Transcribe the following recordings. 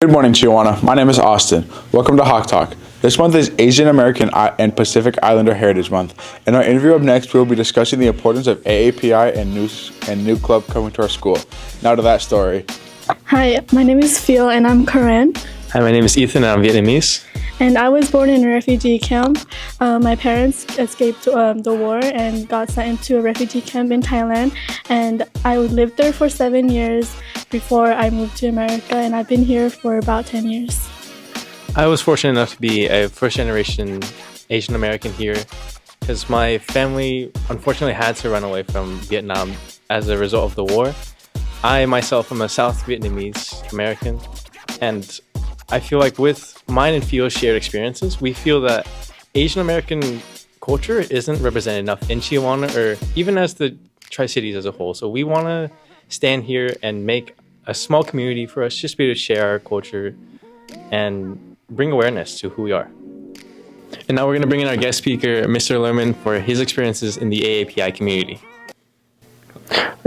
Good morning, Chihuahua. My name is Austin. Welcome to Hawk Talk. This month is Asian American and Pacific Islander Heritage Month. In our interview up next, we will be discussing the importance of AAPI and new club coming to our school. Now to that story. Hi, my name is Phil and I'm Korean. Hi, my name is Ethan and I'm Vietnamese. And I was born in a refugee camp. My parents escaped the war and got sent into a refugee camp in Thailand. And I lived there for 7 years before I moved to America, and I've been here for about 10 years. I was fortunate enough to be a first-generation Asian American here because my family unfortunately had to run away from Vietnam as a result of the war. I myself am a South Vietnamese American, and I feel like with mine and Phil's shared experiences, we feel that Asian American culture isn't represented enough in Tijuana or even as the Tri-Cities as a whole. So we want to stand here and make a small community for us just to be able to share our culture and bring awareness to who we are. And now we're going to bring in our guest speaker, Mr. Lurman, for his experiences in the AAPI community.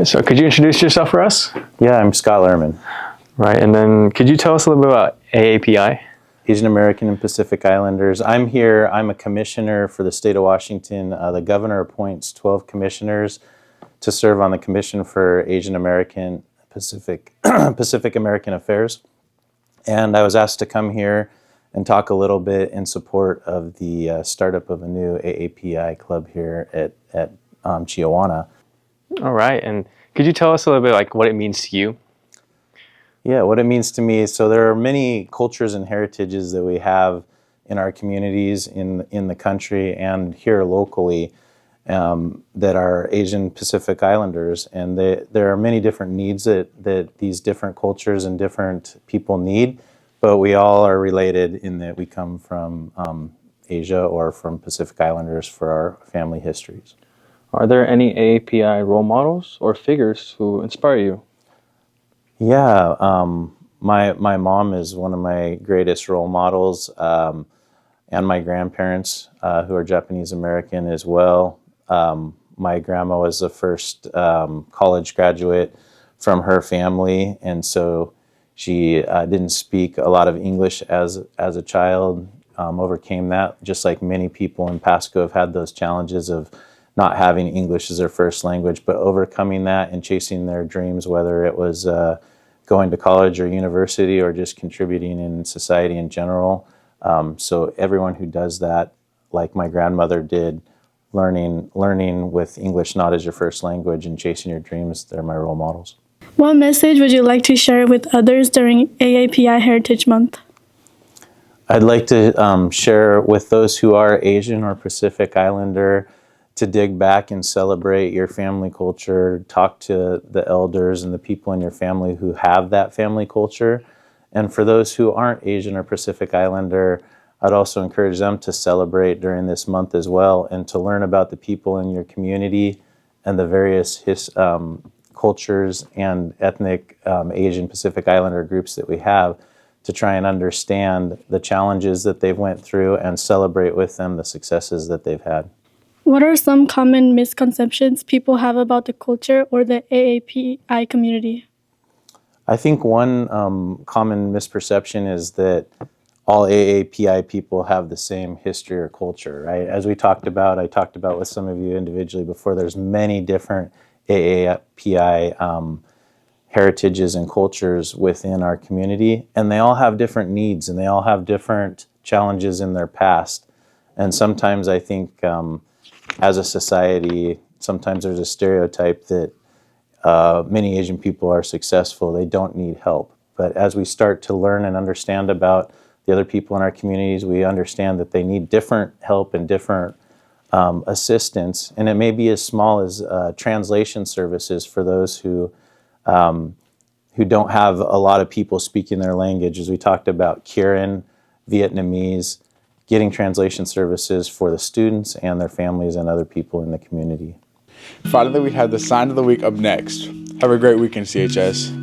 So could you introduce yourself for us? Yeah, I'm Scott Lurman. Right, and then could you tell us a little bit about AAPI? Asian American and Pacific Islanders. I'm here, I'm a commissioner for the state of Washington. The governor appoints 12 commissioners to serve on the Commission for Asian American Pacific American Affairs. And I was asked to come here and talk a little bit in support of the startup of a new AAPI club here at Chihuahua. All right, and could you tell us a little bit like what it means to you? Yeah, what it means to me. So there are many cultures and heritages that we have in our communities in the country and here locally that are Asian Pacific Islanders. And there are many different needs that these different cultures and different people need, but we all are related in that we come from Asia or from Pacific Islanders for our family histories. Are there any AAPI role models or figures who inspire you? Yeah, my mom is one of my greatest role models, and my grandparents, who are Japanese American as well. My grandma was the first college graduate from her family, and so she didn't speak a lot of English as a child, overcame that, just like many people in Pasco have had those challenges of not having English as their first language, but overcoming that and chasing their dreams, whether it was going to college or university or just contributing in society in general. So everyone who does that, like my grandmother did, learning with English not as your first language and chasing your dreams, they're my role models. What message would you like to share with others during AAPI Heritage Month? I'd like to share with those who are Asian or Pacific Islander to dig back and celebrate your family culture, talk to the elders and the people in your family who have that family culture. And for those who aren't Asian or Pacific Islander, I'd also encourage them to celebrate during this month as well and to learn about the people in your community and the various cultures and ethnic Asian Pacific Islander groups that we have to try and understand the challenges that they've went through and celebrate with them the successes that they've had. What are some common misconceptions people have about the culture or the AAPI community? I think one common misperception is that all AAPI people have the same history or culture, right? As I talked about with some of you individually before, there's many different AAPI heritages and cultures within our community, and they all have different needs and they all have different challenges in their past. And sometimes I think as a society, sometimes there's a stereotype that many Asian people are successful, they don't need help. But as we start to learn and understand about the other people in our communities, we understand that they need different help and different assistance. And it may be as small as translation services for those who don't have a lot of people speaking their language. As we talked about Kieran, Vietnamese, getting translation services for the students and their families and other people in the community. Finally, we have the sign of the week up next. Have a great weekend, CHS.